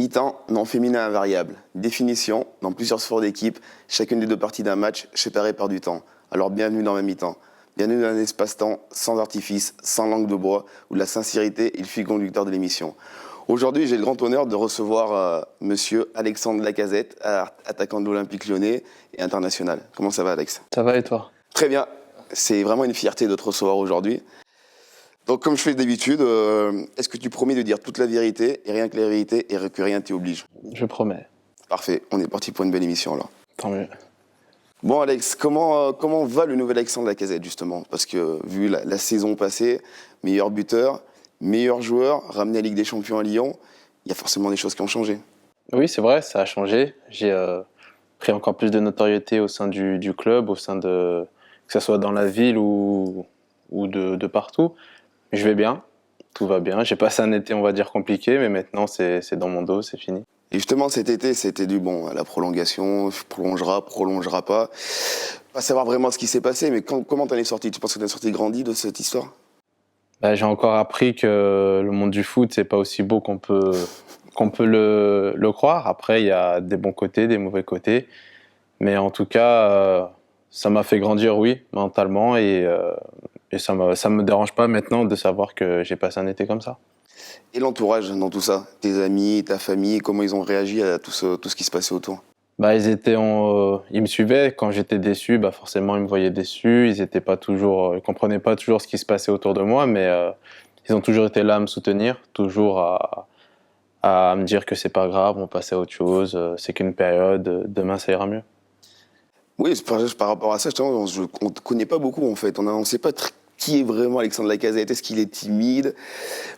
Mi-temps, nom féminin invariable. Définition, dans plusieurs sports d'équipe, chacune des deux parties d'un match séparée par du temps. Alors bienvenue dans ma mi-temps. Bienvenue dans un espace-temps sans artifice, sans langue de bois, où la sincérité est le fil conducteur de l'émission. Aujourd'hui, j'ai le grand honneur de recevoir monsieur Alexandre Lacazette, attaquant de l'Olympique Lyonnais et international. Comment ça va, Alex? Ça va et toi? Très bien. C'est vraiment une fierté de te recevoir aujourd'hui. Donc, comme je fais d'habitude, est-ce que tu promets de dire toute la vérité et rien que la vérité et que rien t'y oblige? Je promets. Parfait, on est parti pour une belle émission alors. Tant mieux. Bon Alex, comment va le nouvel Alexandre Lacazette justement? Parce que vu la saison passée, meilleur buteur, meilleur joueur, ramené à Ligue des Champions à Lyon, il y a forcément des choses qui ont changé. Oui, c'est vrai, ça a changé. J'ai pris encore plus de notoriété au sein du club, au sein de que ce soit dans la ville ou de partout. Je vais bien, tout va bien. J'ai passé un été, on va dire, compliqué, mais maintenant c'est dans mon dos, c'est fini. Et justement cet été, c'était du bon, la prolongation, prolongera pas. Pas savoir vraiment ce qui s'est passé, mais comment t'en es sorti? Tu penses que t'en es sorti grandi de cette histoire? J'ai encore appris que le monde du foot, c'est pas aussi beau qu'on peut le croire. Après, il y a des bons côtés, des mauvais côtés. Mais en tout cas, ça m'a fait grandir, oui, mentalement. Et ça me dérange pas maintenant de savoir que j'ai passé un été comme ça. Et l'entourage dans tout ça? Tes amis, ta famille, comment ils ont réagi à tout ce qui se passait autour? Ils me suivaient quand j'étais déçu. Forcément, ils me voyaient déçu. Ils comprenaient pas toujours ce qui se passait autour de moi, mais ils ont toujours été là à me soutenir, toujours à me dire que c'est pas grave, on passe à autre chose. C'est qu'une période. Demain, ça ira mieux. Oui, par rapport à ça, justement, on ne connaît pas beaucoup en fait. On ne sait pas qui est vraiment Alexandre Lacazette. Est-ce qu'il est timide?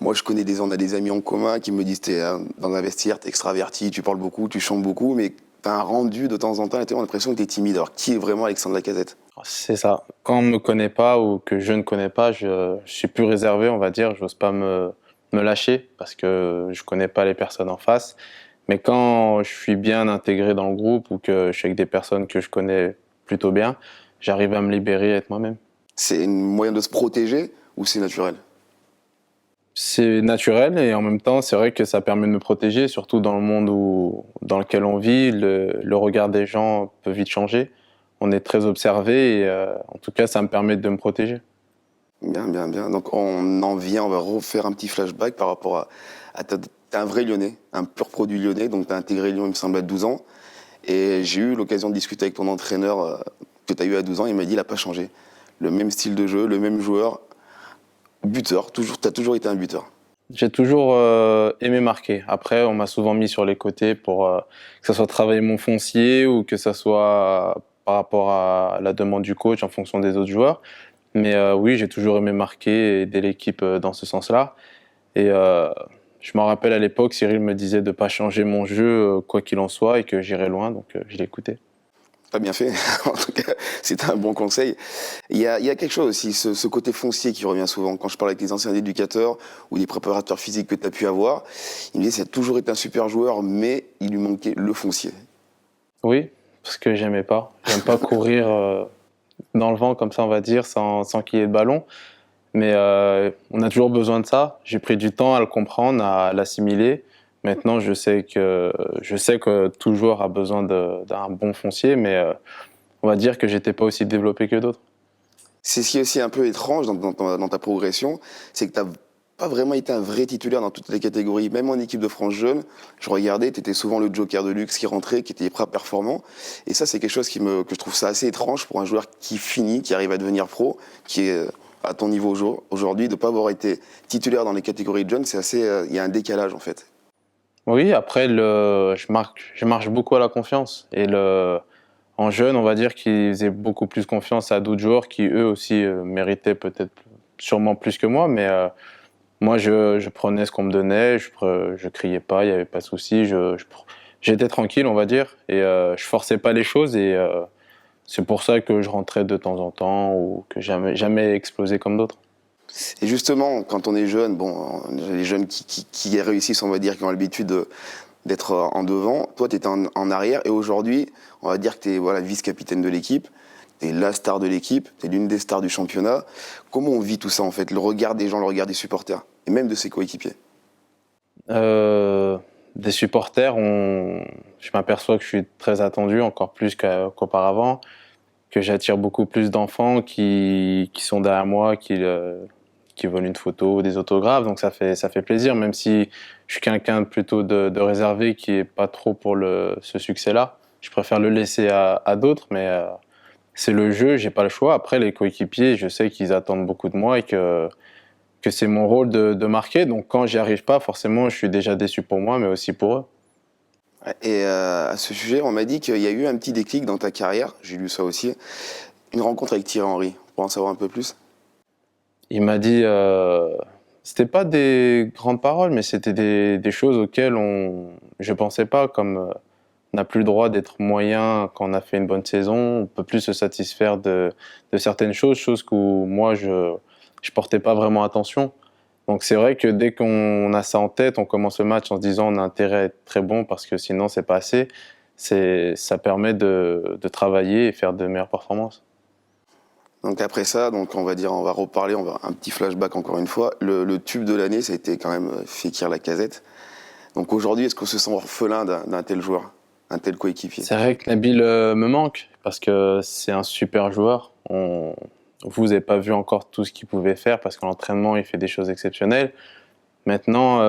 Moi, on a des amis en commun qui me disent t'es dans un vestiaire, t'es extraverti, tu parles beaucoup, tu chantes beaucoup, mais t'as un rendu de temps en temps, et on a l'impression que t'es timide. Alors, qui est vraiment Alexandre Lacazette? C'est ça. Quand on me connaît pas ou que je ne connais pas, je suis plus réservé, on va dire. J'ose pas me lâcher parce que je connais pas les personnes en face. Mais quand je suis bien intégré dans le groupe ou que je suis avec des personnes que je connais plutôt bien, j'arrive à me libérer et être moi-même. C'est un moyen de se protéger ou c'est naturel? C'est naturel et en même temps, c'est vrai que ça permet de me protéger, surtout dans le monde dans lequel on vit. Le regard des gens peut vite changer. On est très observé et en tout cas, ça me permet de me protéger. Bien, bien, bien. Donc, on va refaire un petit flashback par rapport t'es un vrai Lyonnais, un pur produit lyonnais, donc t'as intégré Lyon, il me semble, à 12 ans. Et j'ai eu l'occasion de discuter avec ton entraîneur que tu as eu à 12 ans, il m'a dit il n'a pas changé. Le même style de jeu, le même joueur, buteur, tu as toujours été un buteur. J'ai toujours aimé marquer. Après, on m'a souvent mis sur les côtés pour que ça soit travailler mon foncier ou que ça soit par rapport à la demande du coach en fonction des autres joueurs. Mais oui, j'ai toujours aimé marquer et aider l'équipe dans ce sens-là. Et je m'en rappelle à l'époque, Cyril me disait de ne pas changer mon jeu quoi qu'il en soit et que j'irais loin, donc je l'écoutais. Pas bien fait, en tout cas, c'est un bon conseil. Il y a quelque chose aussi, ce côté foncier qui revient souvent. Quand je parle avec les anciens éducateurs ou les préparateurs physiques que tu as pu avoir, ils me disent que ça a toujours été un super joueur, mais il lui manquait le foncier. Oui, parce que j'aimais pas. J'aime pas courir dans le vent comme ça, on va dire, sans qu'il y ait de ballon. Mais on a toujours besoin de ça. J'ai pris du temps à le comprendre, à l'assimiler. Maintenant, je sais que tout joueur a besoin d'un bon foncier, mais on va dire que j'étais pas aussi développé que d'autres. C'est ce qui est aussi un peu étrange dans ta progression, c'est que tu n'as pas vraiment été un vrai titulaire dans toutes les catégories. Même en équipe de France jeune, je regardais, tu étais souvent le joker de luxe qui rentrait, qui était hyper performant. Et ça, c'est quelque chose que je trouve ça assez étrange pour un joueur qui finit, qui arrive à devenir pro, qui est à ton niveau aujourd'hui, de ne pas avoir été titulaire dans les catégories de jeunes, c'est assez, il y a un décalage en fait. Oui, après, je marche beaucoup à la confiance. Et en jeune, on va dire qu'ils faisaient beaucoup plus confiance à d'autres joueurs qui, eux aussi, méritaient peut-être sûrement plus que moi. Mais moi, je prenais ce qu'on me donnait, je criais pas, il n'y avait pas de souci. J'étais tranquille, on va dire. Et je forçais pas les choses. Et c'est pour ça que je rentrais de temps en temps ou que jamais explosé comme d'autres. Et justement, quand on est jeune, bon, les jeunes qui réussissent, on va dire, qui ont l'habitude d'être en devant, toi, tu étais en arrière, et aujourd'hui, on va dire que tu es vice-capitaine de l'équipe, tu es la star de l'équipe, tu es l'une des stars du championnat. Comment on vit tout ça, en fait, le regard des gens, le regard des supporters, et même de ses coéquipiers? des supporters, je m'aperçois que je suis très attendu, encore plus qu'auparavant, que j'attire beaucoup plus d'enfants qui sont derrière moi, qui veulent une photo, des autographes, donc ça fait plaisir, même si je suis quelqu'un plutôt de réservé qui est pas trop pour ce succès-là. Je préfère le laisser à d'autres, mais c'est le jeu, j'ai pas le choix. Après, les coéquipiers, je sais qu'ils attendent beaucoup de moi et que c'est mon rôle de marquer, donc quand j'y arrive pas, forcément, je suis déjà déçu pour moi, mais aussi pour eux. Et à ce sujet, on m'a dit qu'il y a eu un petit déclic dans ta carrière, j'ai lu ça aussi, une rencontre avec Thierry Henry. Pour en savoir un peu plus? Il m'a dit, c'était pas des grandes paroles, mais c'était des choses auxquelles je pensais pas, comme on n'a plus le droit d'être moyen quand on a fait une bonne saison, on peut plus se satisfaire de certaines choses que moi je portais pas vraiment attention. Donc c'est vrai que dès qu'on a ça en tête, on commence le match en se disant on a intérêt à être très bon parce que sinon c'est pas assez. Ça permet de travailler et faire de meilleures performances. Donc après ça, donc on va dire, on va reparler, on va un petit flashback encore une fois. Le tube de l'année, ça a été quand même Fekir Lacazette. Donc aujourd'hui, est-ce qu'on se sent orphelin d'un tel joueur, un tel coéquipier? C'est vrai que Nabil me manque parce que c'est un super joueur. Vous n'avez pas vu encore tout ce qu'il pouvait faire parce qu'en entraînement, il fait des choses exceptionnelles. Maintenant,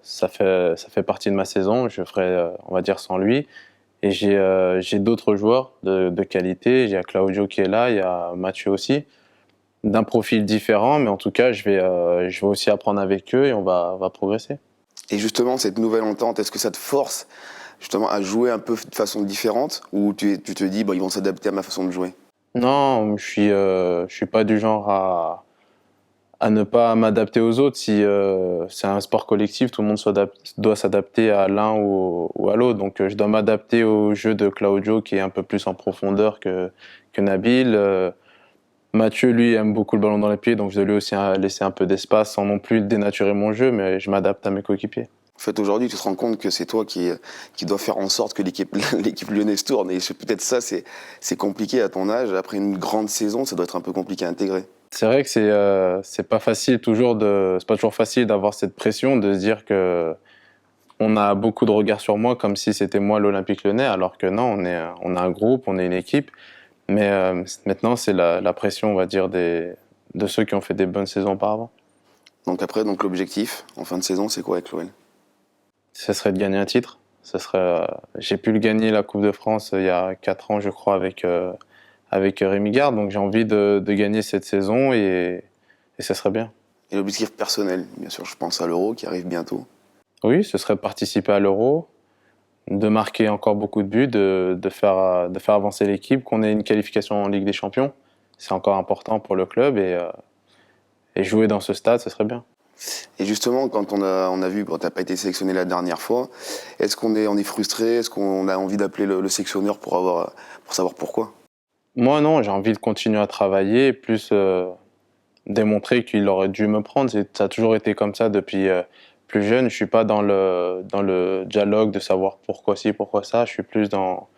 ça fait partie de ma saison. Je ferai, on va dire, sans lui. Et j'ai d'autres joueurs de qualité. Il y a Claudio qui est là, il y a Mathieu aussi, d'un profil différent. Mais en tout cas, je vais aussi apprendre avec eux et on va progresser. Et justement, cette nouvelle entente, est-ce que ça te force justement à jouer un peu de façon différente ou tu te dis, bon, ils vont s'adapter à ma façon de jouer? Non, je suis pas du genre à ne pas m'adapter aux autres. Si c'est un sport collectif, tout le monde doit s'adapter à l'un ou à l'autre. Donc je dois m'adapter au jeu de Claudio qui est un peu plus en profondeur que Nabil. Mathieu, lui, aime beaucoup le ballon dans les pieds, donc je dois lui aussi laisser un peu d'espace sans non plus dénaturer mon jeu, mais je m'adapte à mes coéquipiers. En fait, aujourd'hui, tu te rends compte que c'est toi qui dois faire en sorte que l'équipe lyonnaise tourne. Et peut-être ça, c'est compliqué à ton âge. Après une grande saison, ça doit être un peu compliqué à intégrer. C'est vrai que c'est pas facile c'est pas toujours facile d'avoir cette pression de se dire que on a beaucoup de regards sur moi comme si c'était moi l'Olympique Lyonnais, alors que non, on a un groupe, on est une équipe. Mais maintenant, c'est la pression, on va dire, de ceux qui ont fait des bonnes saisons auparavant. Donc après, donc l'objectif en fin de saison, c'est quoi avec l'OL? Ce serait de gagner un titre. J'ai pu le gagner la Coupe de France il y a 4 ans, je crois, avec Rémi Garde. Donc j'ai envie de gagner cette saison et ça serait bien. Et l'objectif personnel, bien sûr, je pense à l'Euro qui arrive bientôt. Oui, ce serait de participer à l'Euro, de marquer encore beaucoup de buts, de faire avancer l'équipe, qu'on ait une qualification en Ligue des Champions. C'est encore important pour le club et jouer dans ce stade, ce serait bien. Et justement, quand on a vu, bon, tu n'as pas été sélectionné la dernière fois, est-ce qu'on est frustré? Est-ce qu'on a envie d'appeler le sélectionneur pour savoir pourquoi? Moi, non, j'ai envie de continuer à travailler, plus démontrer qu'il aurait dû me prendre. Ça a toujours été comme ça depuis plus jeune. Je suis pas dans le dialogue de savoir pourquoi ci, pourquoi ça. Je suis plus dans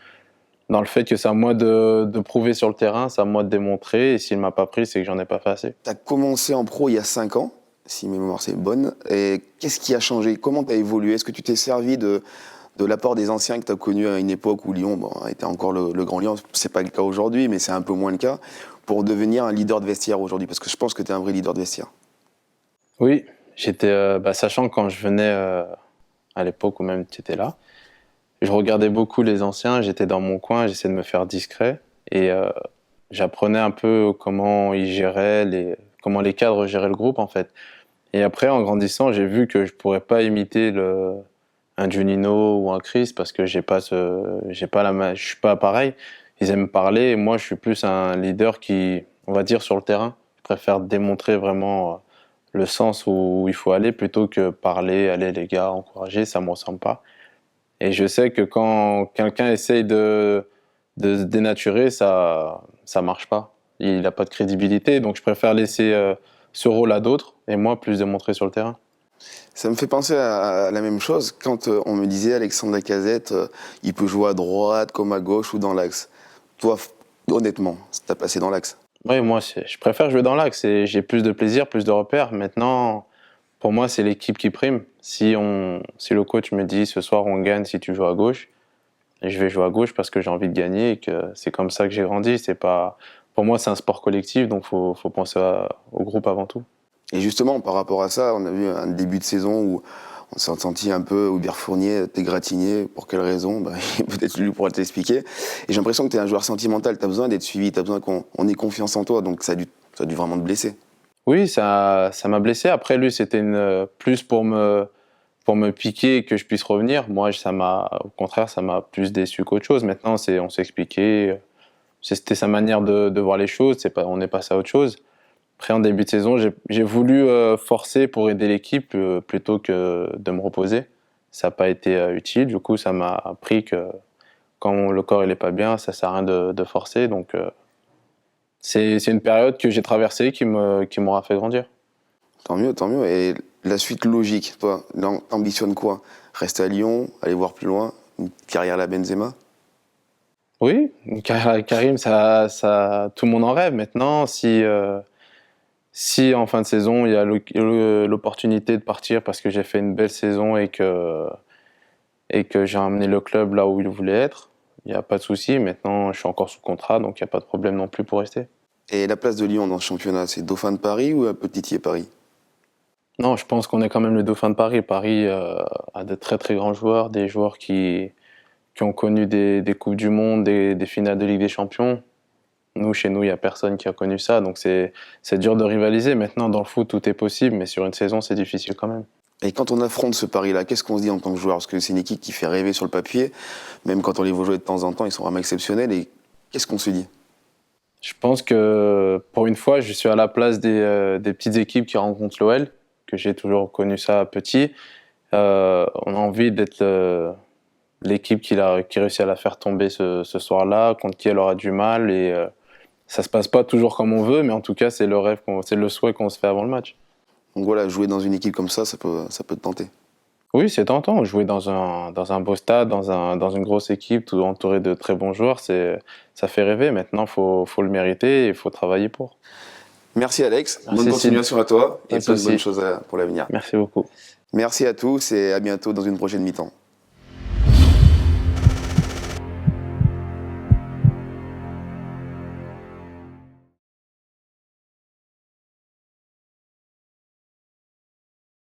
le fait que c'est à moi de prouver sur le terrain, c'est à moi de démontrer. Et s'il m'a pas pris, c'est que j'en ai pas fait assez. Tu as commencé en pro il y a 5 ans, si mes mémoires c'est bonne. Et qu'est-ce qui a changé? Comment tu as évolué? Est-ce que tu t'es servi de l'apport des anciens que tu as connus à une époque où Lyon était encore le grand Lyon? C'est pas le cas aujourd'hui, mais c'est un peu moins le cas, pour devenir un leader de vestiaire aujourd'hui? Parce que je pense que tu es un vrai leader de vestiaire. Oui, j'étais, sachant que quand je venais à l'époque où même tu étais là, je regardais beaucoup les anciens, j'étais dans mon coin, j'essayais de me faire discret et j'apprenais un peu comment ils géraient, comment les cadres géraient le groupe en fait. Et après, en grandissant, j'ai vu que je pourrais pas imiter un Juninho ou un Chris parce que je suis pas pareil. Ils aiment parler et moi, je suis plus un leader qui, on va dire, sur le terrain. Je préfère démontrer vraiment le sens où il faut aller plutôt que parler, allez les gars, encourager, ça me ressemble pas. Et je sais que quand quelqu'un essaye de se dénaturer, ça marche pas. Il n'a pas de crédibilité, donc je préfère laisser ce rôle à d'autres et moi plus démontrer sur le terrain. Ça me fait penser à la même chose quand on me disait Alexandre Lacazette, il peut jouer à droite comme à gauche ou dans l'axe. Toi, honnêtement, t'as passé dans l'axe. Oui, moi je préfère jouer dans l'axe et j'ai plus de plaisir, plus de repères. Maintenant, pour moi, c'est l'équipe qui prime. Si le coach me dit ce soir on gagne si tu joues à gauche, je vais jouer à gauche parce que j'ai envie de gagner et que c'est comme ça que j'ai grandi. C'est pas, pour moi, c'est un sport collectif, donc faut penser au groupe avant tout. Et justement, par rapport à ça, on a vu un début de saison où on s'est senti un peu, où Bière Fournier t'égratigné. Pour quelle raison? Peut-être lui pourra t'expliquer. Et j'ai l'impression que tu es un joueur sentimental, tu as besoin d'être suivi, tu as besoin qu'on ait confiance en toi, donc ça a dû vraiment te blesser. Oui, ça m'a blessé. Après, lui, c'était plus pour me piquer et que je puisse revenir. Moi, au contraire, ça m'a plus déçu qu'autre chose. Maintenant, on s'est expliqué. C'était sa manière de voir les choses. On est passé à autre chose. Après, en début de saison, j'ai voulu forcer pour aider l'équipe plutôt que de me reposer. Ça n'a pas été utile. Du coup, ça m'a appris que quand le corps il est pas bien, ça sert à rien de forcer. Donc, c'est une période que j'ai traversée qui m'aura fait grandir. Tant mieux, tant mieux. Et la suite logique, toi, t'ambitionnes quoi? Rester à Lyon, aller voir plus loin, une carrière à la Benzema? Oui, une carrière avec Karim, tout le monde en rêve. Maintenant, si en fin de saison, il y a l'opportunité de partir parce que j'ai fait une belle saison et que j'ai amené le club là où il voulait être, il n'y a pas de souci. Maintenant, je suis encore sous contrat, donc il n'y a pas de problème non plus pour rester. Et la place de Lyon dans ce championnat, c'est Dauphin de Paris ou Petitier Paris? Non, je pense qu'on est quand même le dauphin de Paris. Paris a de très très grands joueurs, des joueurs qui ont connu des Coupes du Monde, des finales de Ligue des Champions. Chez nous, il n'y a personne qui a connu ça, donc c'est dur de rivaliser. Maintenant, dans le foot, tout est possible, mais sur une saison, c'est difficile quand même. Et quand on affronte ce Paris-là, qu'est-ce qu'on se dit en tant que joueur? Parce que c'est une équipe qui fait rêver sur le papier, même quand on les voit jouer de temps en temps, ils sont vraiment exceptionnels. Et qu'est-ce qu'on se dit? Je pense que pour une fois, je suis à la place des petites équipes qui rencontrent l'OL, que j'ai toujours connu ça petit. On a envie d'être l'équipe qui réussit à la faire tomber ce soir-là, contre qui elle aura du mal. Et ça se passe pas toujours comme on veut, mais en tout cas, c'est le rêve, c'est le souhait qu'on se fait avant le match. Donc voilà, jouer dans une équipe comme ça peut te tenter. Oui, c'est tentant. Jouer dans un beau stade, dans une grosse équipe, tout entouré de très bons joueurs, ça fait rêver. Maintenant, faut le mériter et il faut travailler pour. Merci Alex, Merci, bonne continuation à toi et Pas de plein de bonnes souci. choses pour l'avenir. Merci beaucoup. Merci à tous et à bientôt dans une prochaine mi-temps.